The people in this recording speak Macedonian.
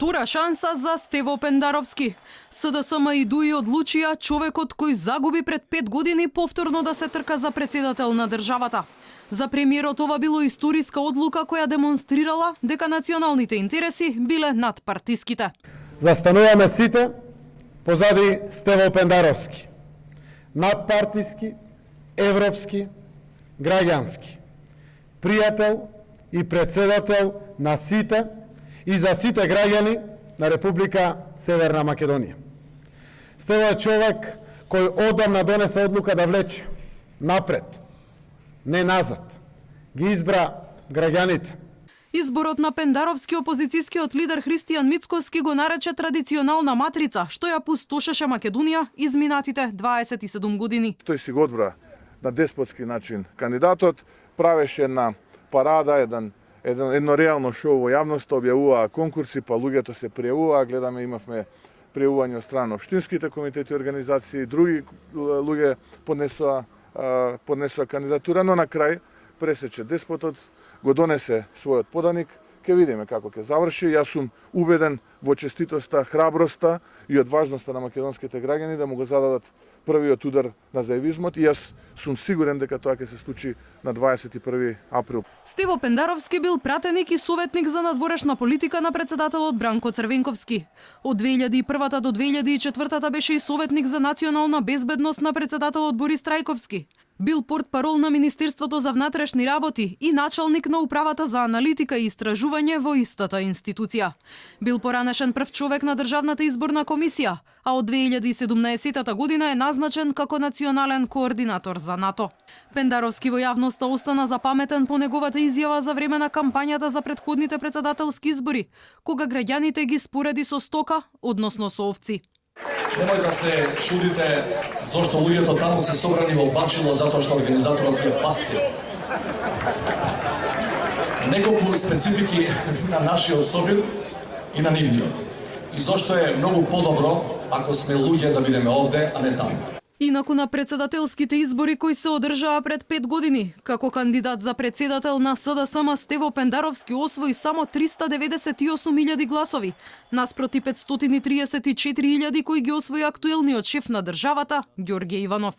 Втора шанса за Стево Пендаровски. СДСМ и ДУИ одлучија човекот кој загуби пред 5 години повторно да се трка за председател на државата. За премиерот ова било историска одлука која демонстрирала дека националните интереси биле над партиските. Застануваме сите позади Стево Пендаровски. Надпартиски, европски, граѓански. Пријател и председател на сите и за сите граѓани на Република Северна Македонија. Стево е човек кој одамна донесе одлука да влече напред, не назад. Ги избра граѓаните. Изборот на Пендаровски опозицијскиот лидер Христијан Мицкоски го нарече традиционална матрица, што ја пустошеше Македонија изминатите 27 години. Тој си го одбра на деспотски начин кандидатот, правеше на парада едно реално шоу во јавноста, објавуваа конкурси, па луѓето се пријавуваа, гледаме имавме пријавување од страна општинските комитети и организации, други луѓе поднесоа кандидатура, но на крај пресече деспотот, го донесе својот поданик, ќе видиме како ќе заврши. Јас сум убеден во честитоста, храброста и одважноста на македонските граѓани да му го зададат првиот удар на заевизмот и јас сум сигурен дека тоа ќе се случи на 21 април. Стево Пендаровски бил пратеник и советник за надворешна политика на председателот Бранко Црвенковски. Од 2001 до 2004 беше и советник за национална безбедност на председателот Борис Трајковски. Бил портпарол на Министерството за внатрешни работи и началник на управата за аналитика и истражување во истата институција. Бил поранешен прв човек на Државната изборна комисија, а од 2017 година е назначен како национален координатор за НАТО. Пендаровски во јавноста остана запаметен по неговата изјава за време на кампањата за претходните председателски избори, кога граѓаните ги спореди со стока, односно со овци. Немој да се чудите зошто луѓето таму се собрани во бачило затоа што организаторот е пастир. Неколку специфики на нашиот собир и на нивниот. И зошто е многу подобро ако сме луѓе да бидеме овде, а не таму. Инаку на председателските избори кои се одржаа пред 5 години, како кандидат за председател на СДСМ Стево Пендаровски освои само 398.000 гласови, наспроти 534.000 кои ги освои актуелниот шеф на државата Ѓорѓе Иванов.